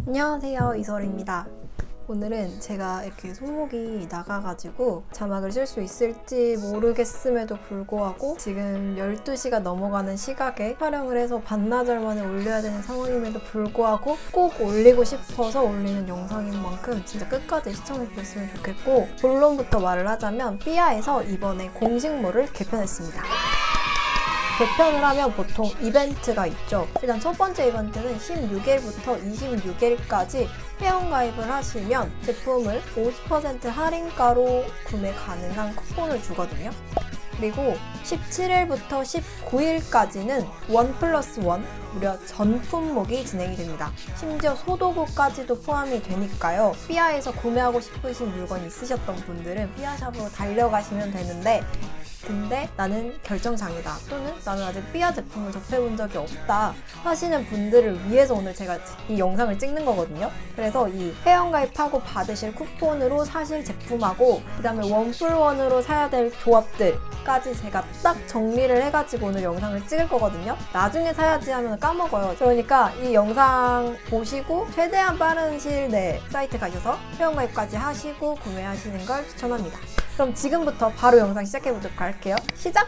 안녕하세요, 이설입니다. 오늘은 제가 이렇게 손목이 나가가지고 자막을 쓸 수 있을지 모르겠음에도 불구하고 지금 12시가 넘어가는 시각에 촬영을 해서 반나절 만에 올려야 되는 상황임에도 불구하고 꼭 올리고 싶어서 올리는 영상인 만큼 진짜 끝까지 시청해주셨으면 좋겠고, 본론부터 말을 하자면 삐아에서 이번에 공식몰을 개편했습니다. 개편을 하면 보통 이벤트가 있죠. 일단 첫 번째 이벤트는 16일부터 26일까지 회원가입을 하시면 제품을 50% 할인가로 구매 가능한 쿠폰을 주거든요. 그리고 17일부터 19일까지는 1+1 무려 전품목이 진행이 됩니다. 심지어 소도구까지도 포함이 되니까요. 삐아에서 구매하고 싶으신 물건이 있으셨던 분들은 삐아샵으로 달려가시면 되는데, 근데 나는 결정장애다, 또는 나는 아직 삐아 제품을 접해본 적이 없다 하시는 분들을 위해서 오늘 제가 이 영상을 찍는 거거든요. 그래서 이 회원가입하고 받으실 쿠폰으로 사실 제품하고 그 다음에 1+1으로 사야 될 조합들까지 제가 딱 정리를 해가지고 오늘 영상을 찍을 거거든요. 나중에 사야지 하면 까먹어요. 그러니까 이 영상 보시고 최대한 빠른 시일 내에 사이트 가셔서 회원가입까지 하시고 구매하시는 걸 추천합니다. 그럼 지금부터 바로 영상 시작해보도록 할게요. 시작!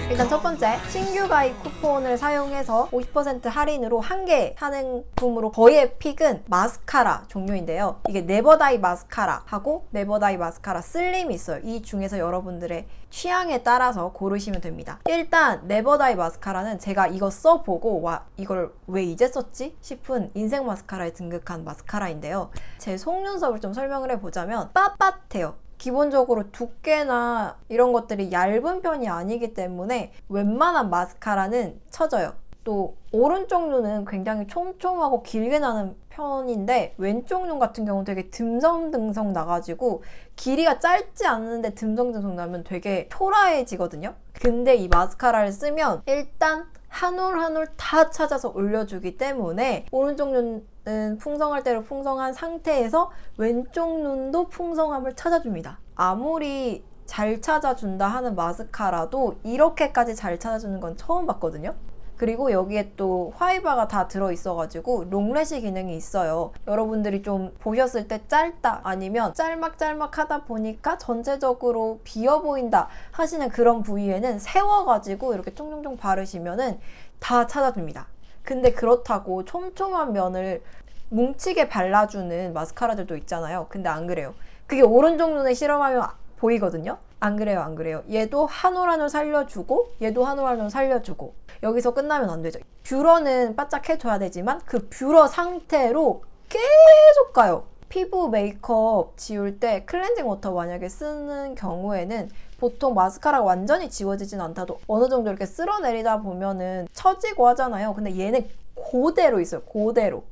일단 첫 번째, 신규 가입 쿠폰을 사용해서 50% 할인으로 한 개 사는 제품으로 저희의 픽은 마스카라 종류인데요. 이게 네버다이 마스카라 하고 네버다이 마스카라 슬림이 있어요. 이 중에서 여러분들의 취향에 따라서 고르시면 됩니다. 일단 네버다이 마스카라는 제가 이거 써보고 와, 이걸 왜 이제 썼지? 싶은 인생 마스카라에 등극한 마스카라인데요. 제 속눈썹을 좀 설명을 해보자면 빳빳해요. 기본적으로 두께나 이런 것들이 얇은 편이 아니기 때문에 웬만한 마스카라는 처져요. 또 오른쪽 눈은 굉장히 촘촘하고 길게 나는 편인데 왼쪽 눈 같은 경우는 되게 듬성듬성 나가지고 길이가 짧지 않은데 듬성듬성 나면 되게 초라해지거든요. 근데 이 마스카라를 쓰면 일단 한 올 한 올 다 찾아서 올려주기 때문에 오른쪽 눈은 풍성할 대로 풍성한 상태에서 왼쪽 눈도 풍성함을 찾아줍니다. 아무리 잘 찾아준다 하는 마스카라도 이렇게까지 잘 찾아주는 건 처음 봤거든요. 그리고 여기에 또 화이바가 다 들어있어가지고 롱래시 기능이 있어요. 여러분들이 좀 보셨을 때 짧다 아니면 짤막짤막 하다 보니까 전체적으로 비어 보인다 하시는 그런 부위에는 세워가지고 이렇게 쫑쫑쫑 바르시면은 다 찾아줍니다. 근데 그렇다고 촘촘한 면을 뭉치게 발라주는 마스카라들도 있잖아요. 근데 안 그래요. 그게 오른쪽 눈에 실험하면 보이거든요. 안 그래요, 안 그래요. 얘도 한 올 한 올 살려주고 얘도 한 올 한 올 살려주고 여기서 끝나면 안 되죠. 뷰러는 바짝 해줘야 되지만 그 뷰러 상태로 계속 가요. 피부 메이크업 지울 때 클렌징 워터 만약에 쓰는 경우에는 보통 마스카라가 완전히 지워지진 않다도 어느 정도 이렇게 쓸어내리다 보면은 처지고 하잖아요. 근데 얘는 그대로 있어요. 그대로.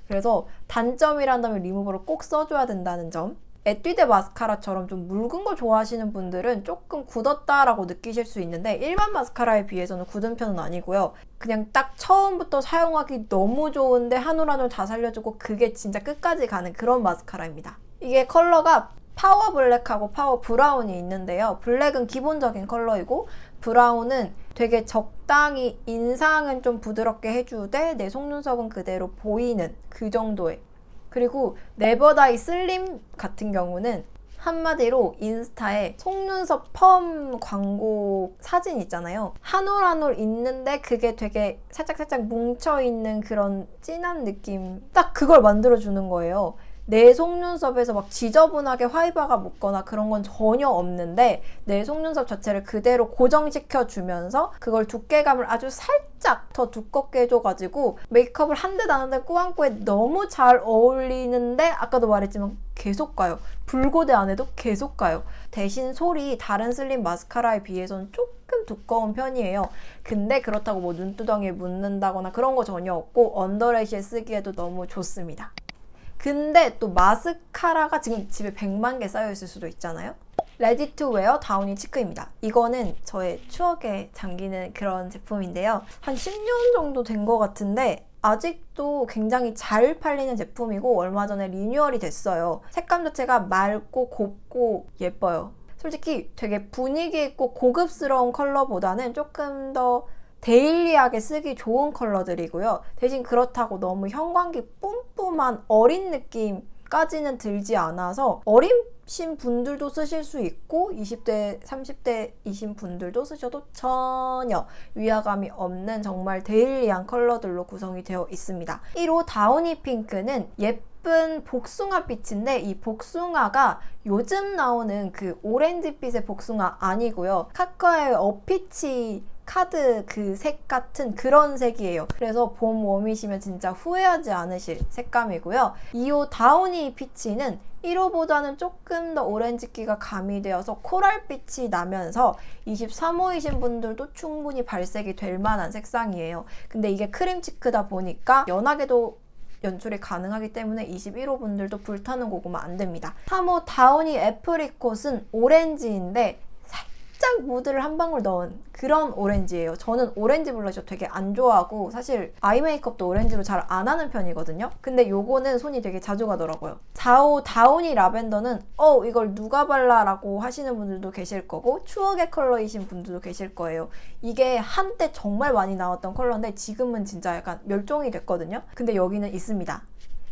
그래서 단점이란다면 리무버를 꼭 써줘야 된다는 점. 에뛰드 마스카라처럼 좀 묽은 거 좋아하시는 분들은 조금 굳었다라고 느끼실 수 있는데 일반 마스카라에 비해서는 굳은 편은 아니고요. 그냥 딱 처음부터 사용하기 너무 좋은데 한 올 한 올 다 살려주고 그게 진짜 끝까지 가는 그런 마스카라입니다. 이게 컬러가 파워 블랙하고 파워 브라운이 있는데요. 블랙은 기본적인 컬러이고 브라운은 되게 적당히 인상은 좀 부드럽게 해주되 내 속눈썹은 그대로 보이는 그 정도의. 그리고 네버다이 슬림 같은 경우는 한마디로 인스타에 속눈썹 펌 광고 사진 있잖아요. 한 올 한 올 있는데 그게 되게 살짝 뭉쳐있는 그런 진한 느낌, 딱 그걸 만들어주는 거예요. 내 속눈썹에서 막 지저분하게 화이바가 묻거나 그런 건 전혀 없는데 내 속눈썹 자체를 그대로 고정시켜 주면서 그걸 두께감을 아주 살짝 더 두껍게 해줘가지고 메이크업을 한 듯 안 한 듯 꾸안꾸에 너무 잘 어울리는데 아까도 말했지만 계속 가요. 불고데 안 해도 계속 가요. 대신 솔이 다른 슬림 마스카라에 비해서는 조금 두꺼운 편이에요. 근데 그렇다고 뭐 눈두덩이에 묻는다거나 그런 거 전혀 없고 언더래시에 쓰기에도 너무 좋습니다. 근데 또 마스카라가 지금 집에 100만 개 쌓여있을 수도 있잖아요. 레디 투 웨어 다우니 치크입니다. 이거는 저의 추억에 잠기는 그런 제품인데요. 한 10년 정도 된 것 같은데 아직도 굉장히 잘 팔리는 제품이고 얼마 전에 리뉴얼이 됐어요. 색감 자체가 맑고 곱고 예뻐요. 솔직히 되게 분위기 있고 고급스러운 컬러보다는 조금 더 데일리하게 쓰기 좋은 컬러들이고요. 대신 그렇다고 너무 형광기 뿜뿜한 어린 느낌까지는 들지 않아서 어리신 분들도 쓰실 수 있고 20대, 30대이신 분들도 쓰셔도 전혀 위화감이 없는 정말 데일리한 컬러들로 구성이 되어 있습니다. 1호 다우니 핑크는 예쁜 복숭아 빛인데 이 복숭아가 요즘 나오는 그 오렌지빛의 복숭아 아니고요. 카카오의 어피치 카드 그 색 같은 그런 색이에요. 그래서 봄 웜이시면 진짜 후회하지 않으실 색감이고요. 2호 다우니 피치는 1호보다는 조금 더 오렌지기가 가미되어서 코랄빛이 나면서 23호이신 분들도 충분히 발색이 될 만한 색상이에요. 근데 이게 크림치크다 보니까 연하게도 연출이 가능하기 때문에 21호 분들도 불타는 고구마 안 됩니다. 3호 다우니 애프리콧은 오렌지인데 살짝 무드를 한 방울 넣은 그런 오렌지예요. 저는 오렌지 블러셔 되게 안 좋아하고 사실 아이 메이크업도 오렌지로 잘 안 하는 편이거든요. 근데 요거는 손이 되게 자주 가더라고요. 4호 다우니 라벤더는 이걸 누가 발라? 라고 하시는 분들도 계실 거고 추억의 컬러이신 분들도 계실 거예요. 이게 한때 정말 많이 나왔던 컬러인데 지금은 진짜 약간 멸종이 됐거든요. 근데 여기는 있습니다.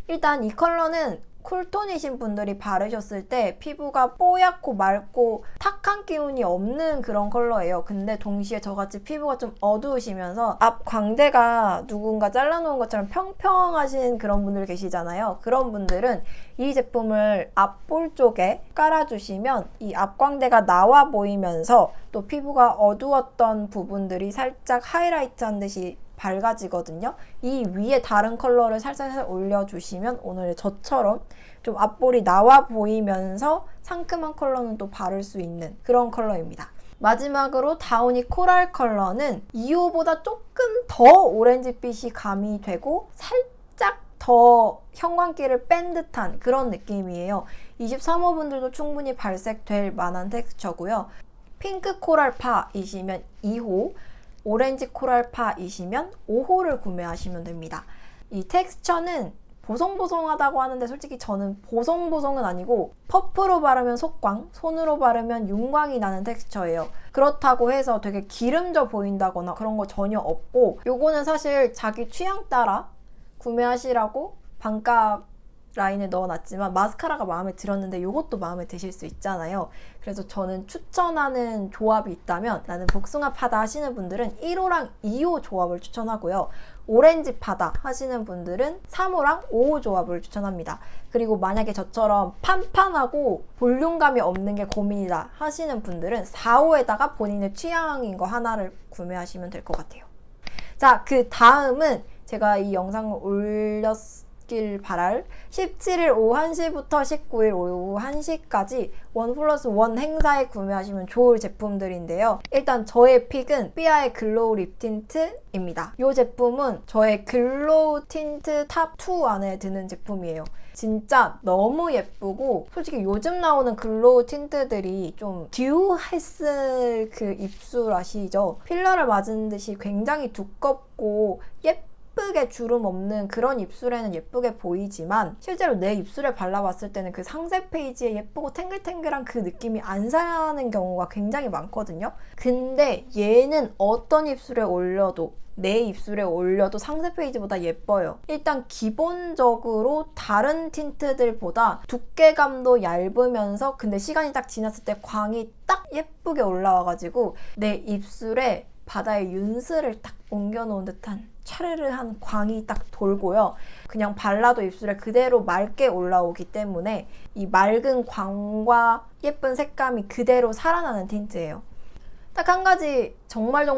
일단 이 컬러는 쿨톤이신 분들이 바르셨을 때 피부가 뽀얗고 맑고 탁한 기운이 없는 그런 컬러예요. 근데 동시에 저같이 피부가 좀 어두우시면서 앞 광대가 누군가 잘라놓은 것처럼 평평하신 그런 분들 계시잖아요. 그런 분들은 이 제품을 앞볼 쪽에 깔아주시면 이 앞광대가 나와 보이면서 또 피부가 어두웠던 부분들이 살짝 하이라이트한 듯이 밝아지거든요. 이 위에 다른 컬러를 살살 올려주시면 오늘 저처럼 좀 앞볼이 나와 보이면서 상큼한 컬러는 또 바를 수 있는 그런 컬러입니다. 마지막으로 다우니 코랄 컬러는 2호보다 조금 더 오렌지빛이 가미되고 살짝 더 형광기를 뺀 듯한 그런 느낌이에요. 23호 분들도 충분히 발색될 만한 텍스처고요. 핑크 코랄파이시면 2호, 오렌지 코랄파이시면 5호를 구매하시면 됩니다. 이 텍스처는 보송보송하다고 하는데 솔직히 저는 보송보송은 아니고 퍼프로 바르면 속광, 손으로 바르면 윤광이 나는 텍스처예요. 그렇다고 해서 되게 기름져 보인다거나 그런 거 전혀 없고 요거는 사실 자기 취향 따라 구매하시라고 반값 라인을 넣어놨지만 마스카라가 마음에 들었는데 이것도 마음에 드실 수 있잖아요. 그래서 저는 추천하는 조합이 있다면 나는 복숭아 파다 하시는 분들은 1호랑 2호 조합을 추천하고요. 오렌지 파다 하시는 분들은 3호랑 5호 조합을 추천합니다. 그리고 만약에 저처럼 판판하고 볼륨감이 없는 게 고민이다 하시는 분들은 4호에다가 본인의 취향인 거 하나를 구매하시면 될 것 같아요. 자, 그 다음은 제가 이 영상을 길 바랄 17일 오후 1시부터 19일 오후 1시까지 1+1 행사에 구매하시면 좋을 제품들인데요. 일단 저의 픽은 삐아의 글로우 립 틴트입니다. 이 제품은 저의 글로우 틴트 탑 2 안에 드는 제품이에요. 진짜 너무 예쁘고 솔직히 요즘 나오는 글로우 틴트들이 좀 듀했을 그 입술 아시죠? 필러를 맞은 듯이 굉장히 두껍고 예쁘게 주름 없는 그런 입술에는 예쁘게 보이지만 실제로 내 입술에 발라봤을 때는 그 상세 페이지에 예쁘고 탱글탱글한 그 느낌이 안 사는 경우가 굉장히 많거든요. 근데 얘는 어떤 입술에 올려도 내 입술에 올려도 상세 페이지보다 예뻐요. 일단 기본적으로 다른 틴트들보다 두께감도 얇으면서 근데 시간이 딱 지났을 때 광이 딱 예쁘게 올라와가지고 내 입술에 바다의 윤슬을 딱 옮겨놓은 듯한 차르르한 광이 딱 돌고요. 그냥 발라도 입술에 그대로 맑게 올라오기 때문에 이 맑은 광과 예쁜 색감이 그대로 살아나는 틴트예요. 딱 한 가지 정말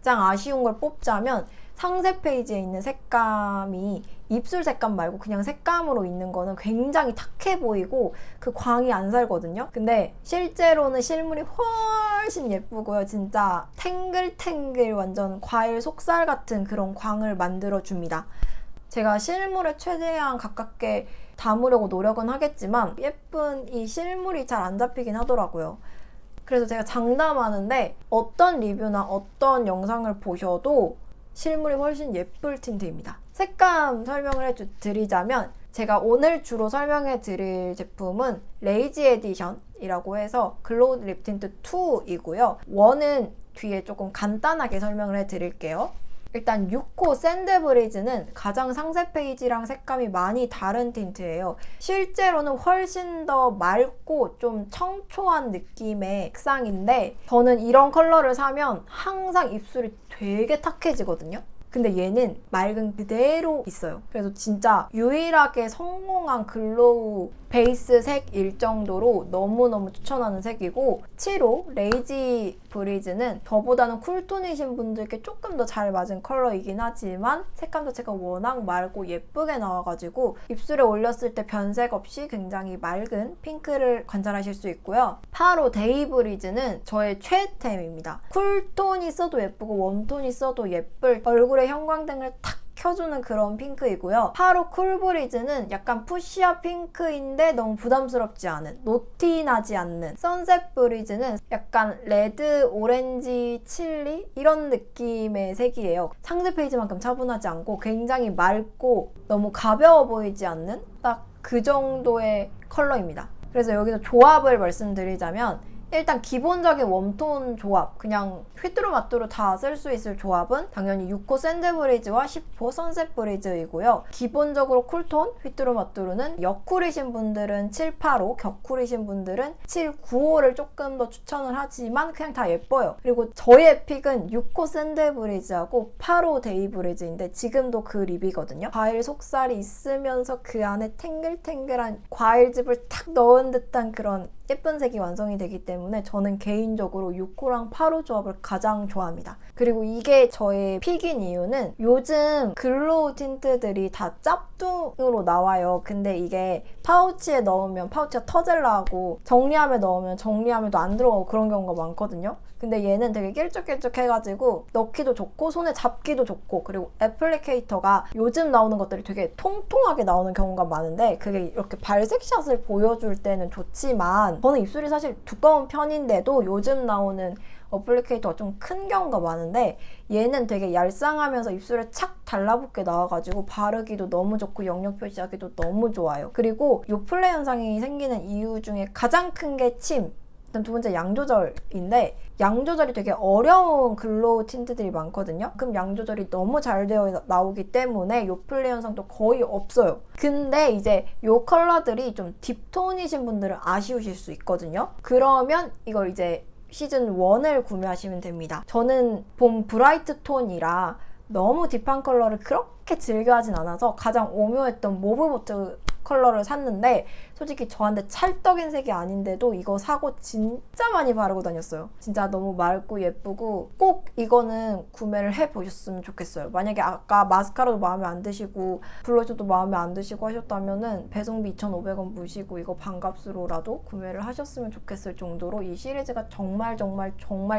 짱 아쉬운 걸 뽑자면 상세 페이지에 있는 색감이 입술 색감 말고 그냥 색감으로 있는 거는 굉장히 탁해 보이고 그 광이 안 살거든요. 근데 실제로는 실물이 훨씬 예쁘고요. 진짜 탱글탱글 완전 과일 속살 같은 그런 광을 만들어 줍니다. 제가 실물에 최대한 가깝게 담으려고 노력은 하겠지만 예쁜 이 실물이 잘 안 잡히긴 하더라고요. 그래서 제가 장담하는데 어떤 리뷰나 어떤 영상을 보셔도 실물이 훨씬 예쁠 틴트입니다. 색감 설명을 드리자면 제가 오늘 주로 설명해 드릴 제품은 레이지 에디션이라고 해서 글로우 립 틴트 2이고요. 1은 뒤에 조금 간단하게 설명을 해드릴게요. 일단 6호 샌드브리즈는 가장 상세 페이지랑 색감이 많이 다른 틴트예요. 실제로는 훨씬 더 맑고 좀 청초한 느낌의 색상인데 저는 이런 컬러를 사면 항상 입술이 되게 탁해지거든요. 근데 얘는 맑은 그대로 있어요. 그래서 진짜 유일하게 성공한 글로우 베이스 색일 정도로 너무너무 추천하는 색이고 7호 레이지 브리즈는 저보다는 쿨톤이신 분들께 조금 더 잘 맞은 컬러이긴 하지만 색감 자체가 워낙 맑고 예쁘게 나와가지고 입술에 올렸을 때 변색 없이 굉장히 맑은 핑크를 관찰하실 수 있고요. 8호 데이 브리즈는 저의 최애템입니다. 쿨톤이 써도 예쁘고 웜톤이 써도 예쁠 얼굴에 형광등을 탁 켜주는 그런 핑크이고요. 8호 쿨브리즈는 약간 푸시아 핑크인데 너무 부담스럽지 않은, 노티 나지 않는. 선셋 브리즈는 약간 레드, 오렌지, 칠리 이런 느낌의 색이에요. 상세 페이지만큼 차분하지 않고 굉장히 맑고 너무 가벼워 보이지 않는 딱 그 정도의 컬러입니다. 그래서 여기서 조합을 말씀드리자면 일단 기본적인 웜톤 조합, 그냥 휘뚜루마뚜루 다 쓸 수 있을 조합은 당연히 6호 샌드브리즈와 10호 선셋 브리즈이고요. 기본적으로 쿨톤, 휘뚜루마뚜루는 역쿨이신 분들은 7, 8호, 격쿨이신 분들은 7, 9호를 조금 더 추천을 하지만 그냥 다 예뻐요. 그리고 저의 픽은 6호 샌드브리즈하고 8호 데이브리즈인데 지금도 그 립이거든요. 과일 속살이 있으면서 그 안에 탱글탱글한 과일즙을 탁 넣은 듯한 그런 예쁜 색이 완성이 되기 때문에 저는 개인적으로 6호랑 8호 조합을 가장 좋아합니다. 그리고 이게 저의 픽인 이유는 요즘 글로우 틴트들이 다 짭뚱으로 나와요. 근데 이게 파우치에 넣으면 파우치가 터질라 하고 정리함에 넣으면 정리함에도 안 들어가고 그런 경우가 많거든요. 근데 얘는 되게 길쭉길쭉 해가지고 넣기도 좋고 손에 잡기도 좋고 그리고 애플리케이터가 요즘 나오는 것들이 되게 통통하게 나오는 경우가 많은데 그게 이렇게 발색샷을 보여줄 때는 좋지만 저는 입술이 사실 두꺼운 편인데도 요즘 나오는 어플리케이터가 좀 큰 경우가 많은데 얘는 되게 얄쌍하면서 입술에 착 달라붙게 나와가지고 바르기도 너무 좋고 영역 표시하기도 너무 좋아요. 그리고 요플레 현상이 생기는 이유 중에 가장 큰 게 침, 일단 두 번째 양 조절인데 양 조절이 되게 어려운 글로우 틴트들이 많거든요. 그럼 양 조절이 너무 잘 되어 나오기 때문에 요플레 현상도 거의 없어요. 근데 이제 요 컬러들이 좀 딥톤이신 분들은 아쉬우실 수 있거든요. 그러면 이걸 이제 시즌 1을 구매하시면 됩니다. 저는 봄 브라이트 톤이라 너무 딥한 컬러를 그렇게 즐겨하진 않아서 가장 오묘했던 모브보트 컬러를 샀는데 솔직히 저한테 찰떡인 색이 아닌데도 이거 사고 진짜 많이 바르고 다녔어요. 진짜 너무 맑고 예쁘고 꼭 이거는 구매를 해보셨으면 좋겠어요. 만약에 아까 마스카라도 마음에 안 드시고 블러셔도 마음에 안 드시고 하셨다면은 배송비 2,500원 무시고 이거 반값으로라도 구매를 하셨으면 좋겠을 정도로 이 시리즈가 정말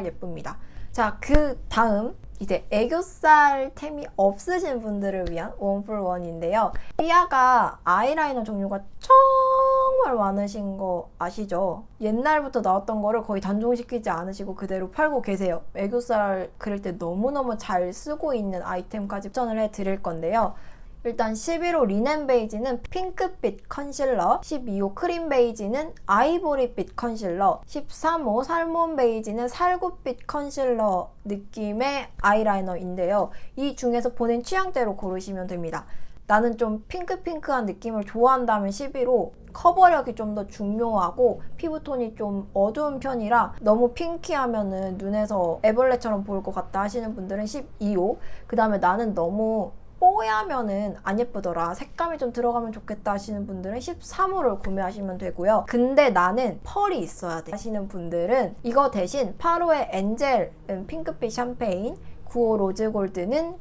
예쁩니다. 자, 그 다음 이제 애교살 템이 없으신 분들을 위한 원풀원인데요. 삐아가 아이라이너 종류가 정말 많으신 거 아시죠? 옛날부터 나왔던 거를 거의 단종시키지 않으시고 그대로 팔고 계세요. 애교살 그릴 때 너무너무 잘 쓰고 있는 아이템까지 추천을 해드릴 건데요. 일단 11호 리넨 베이지는 핑크빛 컨실러, 12호 크림 베이지는 아이보리빛 컨실러, 13호 살몬 베이지는 살구빛 컨실러 느낌의 아이라이너인데요. 이 중에서 본인 취향대로 고르시면 됩니다. 나는 좀 핑크한 느낌을 좋아한다면 11호, 커버력이 좀 더 중요하고 피부톤이 좀 어두운 편이라 너무 핑키하면은 눈에서 애벌레처럼 보일 것 같다 하시는 분들은 12호, 그 다음에 나는 너무 뽀야면은 안 예쁘더라, 색감이 좀 들어가면 좋겠다 하시는 분들은 13호를 구매하시면 되고요. 근데 나는 펄이 있어야 돼 하시는 분들은 이거 대신 8호의 엔젤은 핑크빛 샴페인, 9호 로즈골드는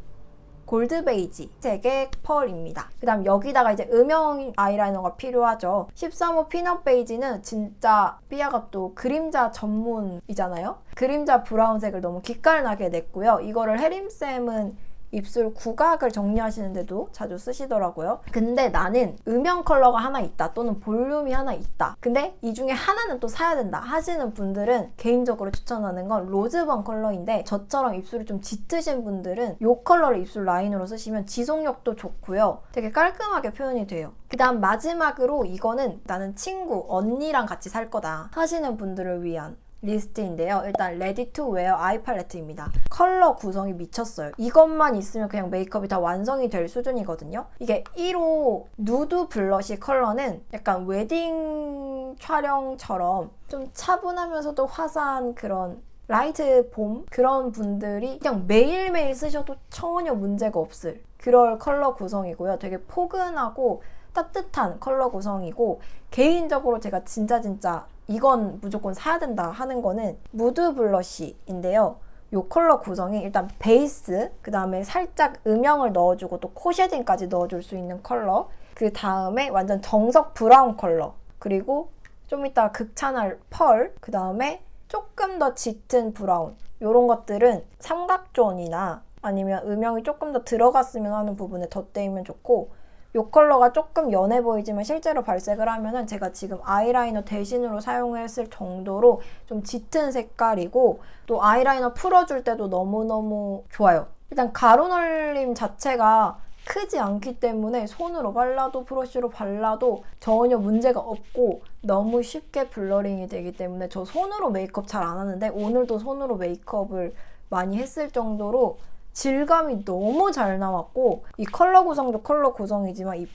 골드 베이지 색의 펄입니다. 그 다음 여기다가 이제 음영 아이라이너가 필요하죠. 13호 피넛 베이지는 진짜 삐아가 또 그림자 전문이잖아요. 그림자 브라운색을 너무 기깔나게 냈고요. 이거를 혜림쌤은 입술 구각을 정리하시는데도 자주 쓰시더라고요. 근데 나는 음영 컬러가 하나 있다 또는 볼륨이 하나 있다, 근데 이 중에 하나는 또 사야 된다 하시는 분들은 개인적으로 추천하는 건 로즈번 컬러인데 저처럼 입술이 좀 짙으신 분들은 이 컬러를 입술 라인으로 쓰시면 지속력도 좋고요. 되게 깔끔하게 표현이 돼요. 그 다음 마지막으로 이거는 나는 친구, 언니랑 같이 살 거다 하시는 분들을 위한 리스트인데요. 일단 레디 투 웨어 아이 팔레트입니다. 컬러 구성이 미쳤어요. 이것만 있으면 그냥 메이크업이 다 완성이 될 수준이거든요. 이게 1호 누드 블러시 컬러는 약간 웨딩 촬영처럼 좀 차분하면서도 화사한 그런 라이트 봄? 그런 분들이 그냥 매일매일 쓰셔도 전혀 문제가 없을 그럴 컬러 구성이고요. 되게 포근하고 따뜻한 컬러 구성이고, 개인적으로 제가 진짜 이건 무조건 사야 된다 하는 거는 무드 블러쉬인데요. 이 컬러 구성이 일단 베이스, 그 다음에 살짝 음영을 넣어주고 또 코 쉐딩까지 넣어줄 수 있는 컬러, 그 다음에 완전 정석 브라운 컬러, 그리고 좀 이따 극찬할 펄, 그 다음에 조금 더 짙은 브라운, 이런 것들은 삼각존이나 아니면 음영이 조금 더 들어갔으면 하는 부분에 덧대면 좋고, 이 컬러가 조금 연해 보이지만 실제로 발색을 하면은 제가 지금 아이라이너 대신으로 사용했을 정도로 좀 짙은 색깔이고, 또 아이라이너 풀어줄 때도 너무너무 좋아요. 일단 가루 널림 자체가 크지 않기 때문에 손으로 발라도 브러쉬로 발라도 전혀 문제가 없고 너무 쉽게 블러링이 되기 때문에, 저 손으로 메이크업 잘 안 하는데 오늘도 손으로 메이크업을 많이 했을 정도로 질감이 너무 잘 나왔고, 이 컬러 구성도 컬러 구성이지만 이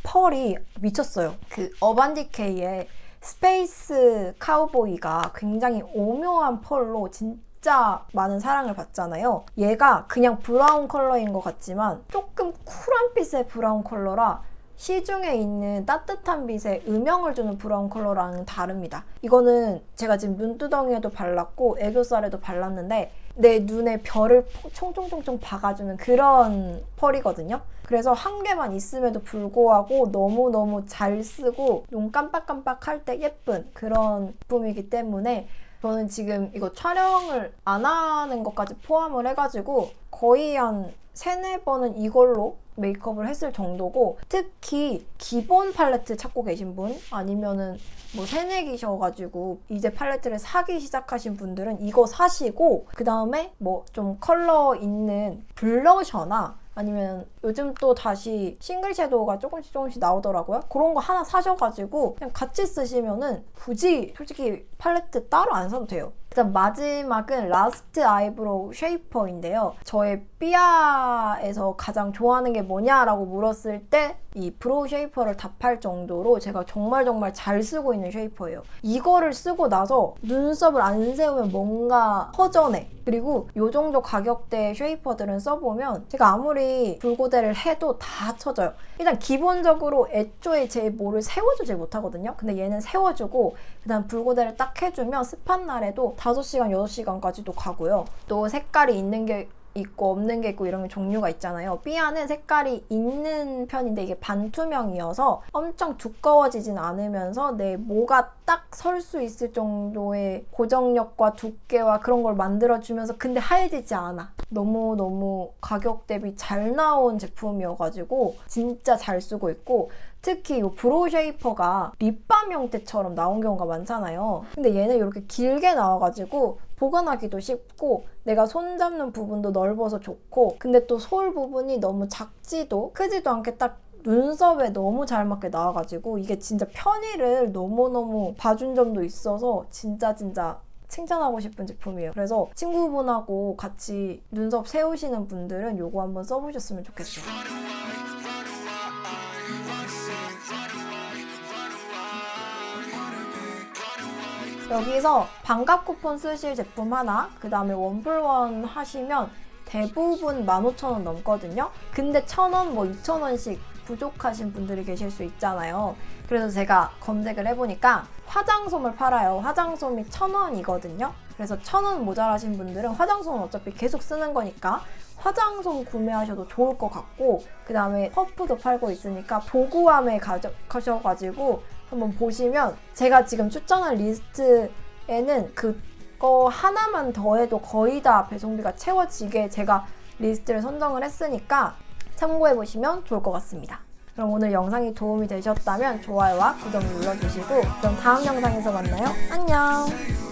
펄이 미쳤어요. 그 어반디케이의 스페이스 카우보이가 굉장히 오묘한 펄로 진짜 많은 사랑을 받잖아요. 얘가 그냥 브라운 컬러인 것 같지만 조금 쿨한 빛의 브라운 컬러라 시중에 있는 따뜻한 빛에 음영을 주는 브라운 컬러랑은 다릅니다. 이거는 제가 지금 눈두덩이에도 발랐고 애교살에도 발랐는데 내 눈에 별을 총총총총 박아주는 그런 펄이거든요. 그래서 한 개만 있음에도 불구하고 너무너무 잘 쓰고 눈 깜빡깜빡 할 때 예쁜 그런 제품이기 때문에 저는 지금 이거 촬영을 안 하는 것까지 포함을 해가지고 거의 한 3-4번은 이걸로 메이크업을 했을 정도고, 특히 기본 팔레트 찾고 계신 분, 아니면은 뭐 새내기셔가지고 이제 팔레트를 사기 시작하신 분들은 이거 사시고, 그 다음에 뭐 좀 컬러 있는 블러셔나 아니면 요즘 또 다시 싱글 섀도우가 조금씩 나오더라고요. 그런 거 하나 사셔가지고 그냥 같이 쓰시면은 굳이 솔직히 팔레트 따로 안 사도 돼요. 일단 마지막은 라스트 아이브로우 쉐이퍼인데요. 저의 삐아에서 가장 좋아하는 게 뭐냐라고 물었을 때 이 브로우 쉐이퍼를 답할 정도로 제가 정말 잘 쓰고 있는 쉐이퍼예요. 이거를 쓰고 나서 눈썹을 안 세우면 뭔가 허전해. 그리고 요 정도 가격대의 쉐이퍼들은 써보면 제가 아무리 붉고데를 해도 다 쳐져요. 일단 기본적으로 애초에 제 뭐를 세워주질 못하거든요. 근데 얘는 세워주고 그 다음 붉고데를 딱 해주면 습한 날에도 5시간, 6시간까지도 가고요. 또 색깔이 있는 게 있고 없는 게 있고 이런 종류가 있잖아요. 삐아는 색깔이 있는 편인데 이게 반투명이어서 엄청 두꺼워지진 않으면서 내 모가 딱 설 수 있을 정도의 고정력과 두께와 그런 걸 만들어주면서 근데 하얘지지 않아. 너무너무 가격 대비 잘 나온 제품이어가지고 진짜 잘 쓰고 있고, 특히 이 브로우 쉐이퍼가 립밤 형태처럼 나온 경우가 많잖아요. 근데 얘는 이렇게 길게 나와가지고 보관하기도 쉽고 내가 손 잡는 부분도 넓어서 좋고, 근데 또 솔 부분이 너무 작지도 크지도 않게 딱 눈썹에 너무 잘 맞게 나와가지고 이게 진짜 편의를 너무너무 봐준 점도 있어서 진짜 칭찬하고 싶은 제품이에요. 그래서 친구분하고 같이 눈썹 세우시는 분들은 이거 한번 써보셨으면 좋겠어요. 여기서 반값 쿠폰 쓰실 제품 하나, 그 다음에 1+1 하시면 대부분 15,000원 넘거든요. 근데 1,000원, 뭐 2,000원씩 부족하신 분들이 계실 수 있잖아요. 그래서 제가 검색을 해보니까 화장솜을 팔아요. 화장솜이 1,000원이거든요. 그래서 1,000원 모자라신 분들은 화장솜은 어차피 계속 쓰는 거니까 화장솜 구매하셔도 좋을 것 같고, 그 다음에 퍼프도 팔고 있으니까 보구함에 가셔가지고 한번 보시면, 제가 지금 추천한 리스트에는 그거 하나만 더해도 거의 다 배송비가 채워지게 제가 리스트를 선정을 했으니까 참고해보시면 좋을 것 같습니다. 그럼 오늘 영상이 도움이 되셨다면 좋아요와 구독 눌러주시고, 그럼 다음 영상에서 만나요. 안녕!